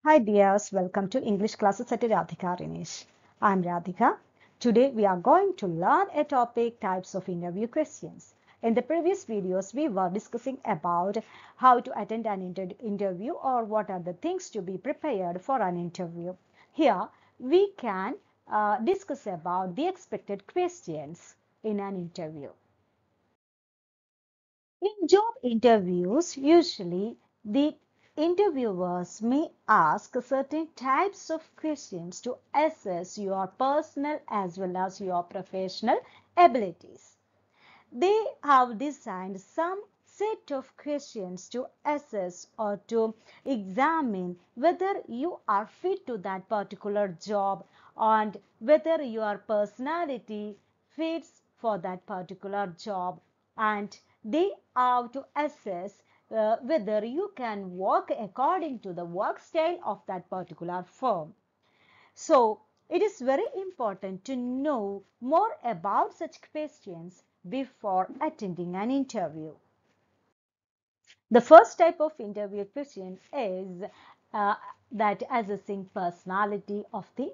Hi dears, welcome to English classes at Radhika Rinesh. I'm Radhika. Today we are going to learn a topic types of interview questions. In the previous videos we were discussing about how to attend an interview or what are the things to be prepared for an interview. Here we can discuss about the expected questions in an interview. In job interviews, usually the interviewers may ask certain types of questions to assess your personal as well as your professional abilities. They have designed some set of questions to assess or to examine whether you are fit to that particular job and whether your personality fits for that particular job, and they have to assess whether you can work according to the work style of that particular firm. So it is very important to know more about such questions before attending an interview. The first type of interview question is uh, that assessing personality of the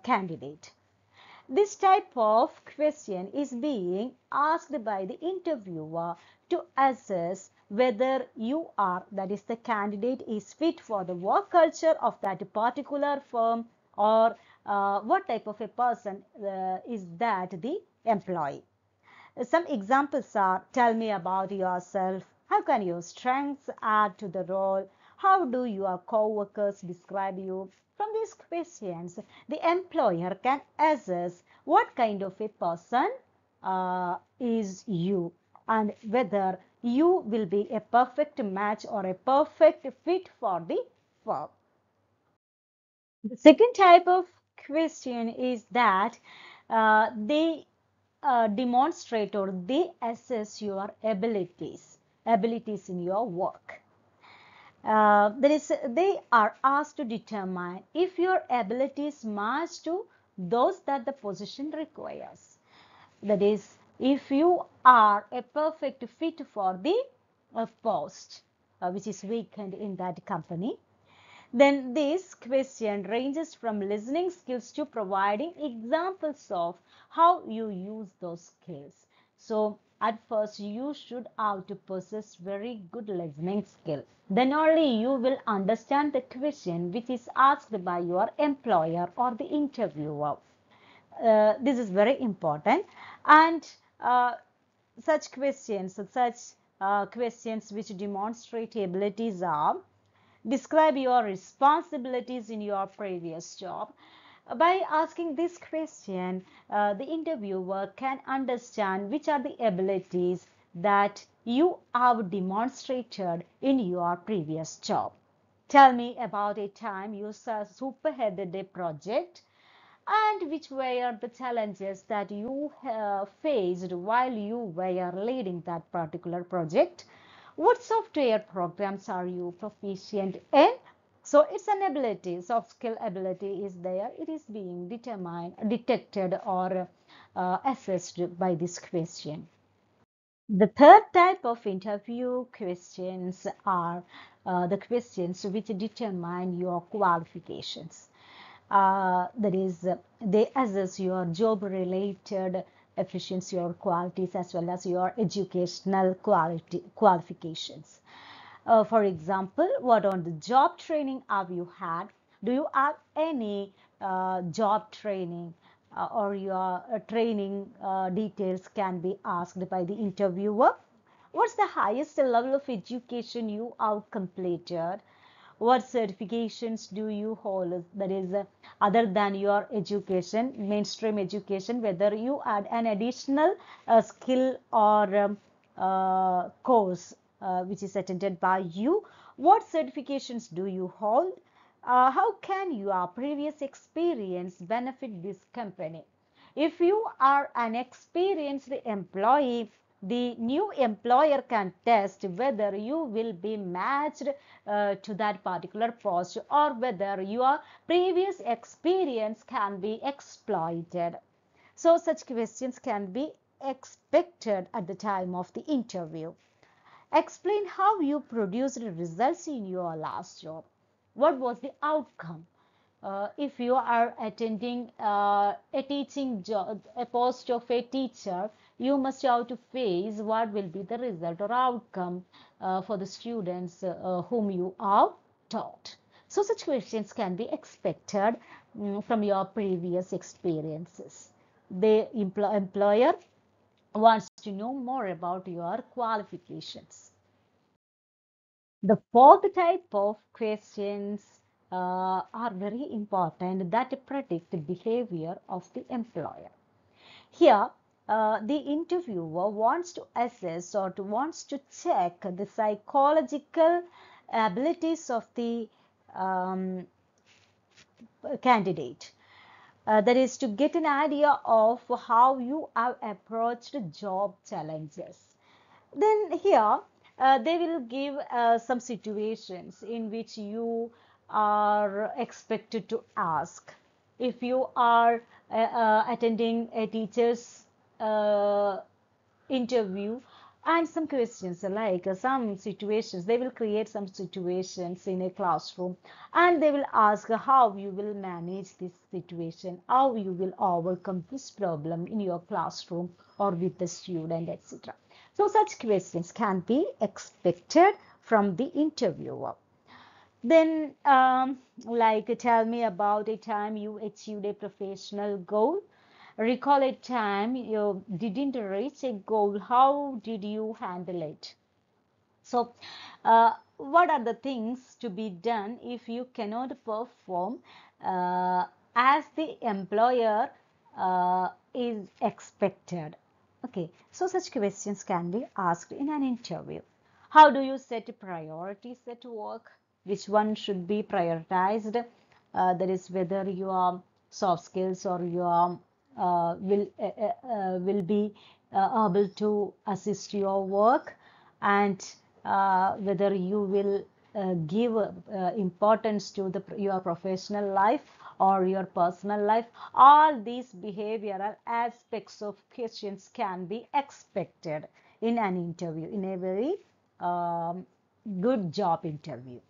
candidate. This type of question is being asked by the interviewer to assess whether you are, that is, the candidate is fit for the work culture of that particular firm, or what type of a person is that the employee. Some examples are: tell me about yourself, how can your strengths add to the role, how do your co-workers describe you. From these questions, the employer can assess what kind of a person is you and whether you will be a perfect match or a perfect fit for the firm. The second type of question is that they demonstrate or they assess your abilities in your work. They are asked to determine if your abilities match to those that the position requires. That is, if you are a perfect fit for the post which is vacant in that company. Then this question ranges from listening skills to providing examples of how you use those skills. So at first you should have to possess very good listening skill. Then only you will understand the question which is asked by your employer or the interviewer. This is very important, and such questions which demonstrate abilities are: describe your responsibilities in your previous job. By asking this question, the interviewer can understand which are the abilities that you have demonstrated in your previous job. Tell me about a time you superheaded a project, and which were the challenges that you faced while you were leading that particular project. What software programs are you proficient in? So it's an ability, soft skill ability is there. It is being determined, detected, or assessed by this question. The third type of interview questions are the questions which determine your qualifications. That is, they assess your job related efficiency or qualities as well as your educational qualifications. For example, what on the job training have you had? Do you have any job training, or your training details can be asked by the interviewer? What's the highest level of education you have completed? What certifications do you hold? That is, other than your education, mainstream education, whether you add an additional skill or course which is attended by you. What certifications do you hold? How can your previous experience benefit this company? If you are an experienced employee, the new employer can test whether you will be matched to that particular post, or whether your previous experience can be exploited. So such questions can be expected at the time of the interview. Explain how you produced results in your last job. what was the outcome? If you are attending a teaching job, a post of a teacher, you must have to face what will be the result or outcome for the students whom you are taught. So such questions can be expected from your previous experiences. The employer wants to know more about your qualifications. The fourth type of questions are very important that predict the behavior of the employer. Here, the interviewer wants to assess or wants to check the psychological abilities of the um, candidate. That is to get an idea of how you have approached job challenges. Then here they will give some situations in which you are expected to ask. If you are attending a teacher's uh, interview, and some questions like some situations, they will create some situations in a classroom, and they will ask how you will manage this situation, how you will overcome this problem in your classroom or with the student, etc. So such questions can be expected from the interviewer. Then, like, tell me about a time you achieved a professional goal. Recall a time you didn't reach a goal. How did you handle it? So, what are the things to be done if you cannot perform as the employer is expected? Okay, so such questions can be asked in an interview. How do you set priorities at work? Which one should be prioritized? That is whether your soft skills or your will be able to assist your work, and whether you will give importance to your professional life or your personal life. All these behavioral aspects of questions can be expected in an interview, in a very um, good job interview.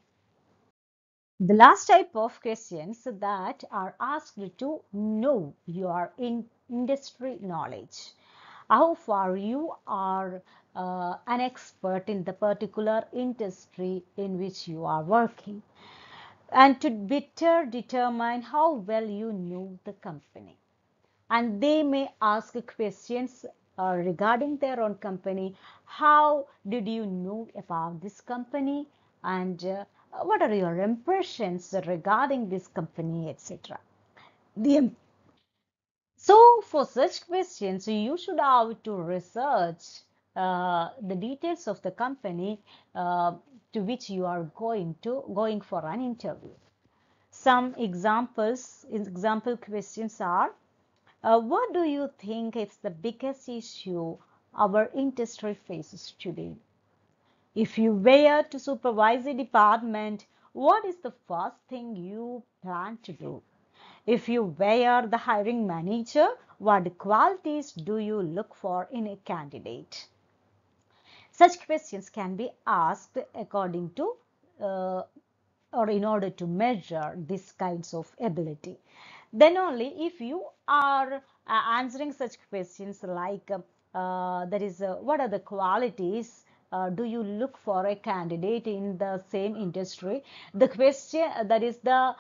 The last type of questions that are asked to know your industry knowledge, how far you are an expert in the particular industry in which you are working, and to better determine how well you know the company. And they may ask questions regarding their own company. How did you know about this company, and what are your impressions regarding this company, etc. The So for such questions, you should have to research the details of the company to which you are going for an interview. Some example questions are, what do you think is the biggest issue our industry faces today? If you were to supervise a department, what is the first thing you plan to do? If you were the hiring manager, what qualities do you look for in a candidate? Such questions can be asked according to uh, or in order to measure these kinds of ability. Then only if you are answering such questions like that is what are the qualities do you look for a candidate in the same industry, the question that is the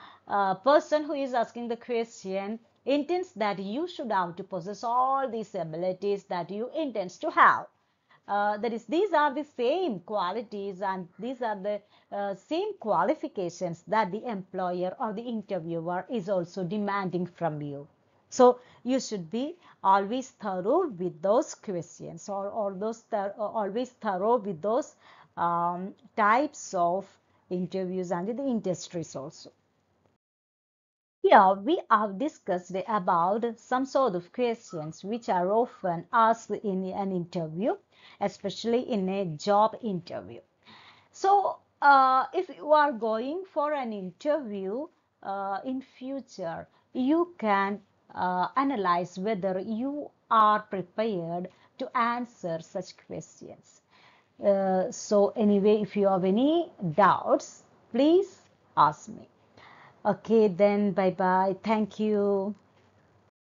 person who is asking the question intends that you should have to possess all these abilities that you intends to have. That is, these are the same qualities and these are the same qualifications that the employer or the interviewer is also demanding from you. So you should be always thorough with those questions, or always thorough with those types of interviews and the industries also. Here we have discussed about some sort of questions which are often asked in an interview, especially in a job interview. So, if you are going for an interview in future, you can analyze whether you are prepared to answer such questions. So, anyway, if you have any doubts, please ask me. Okay, then bye bye. Thank you.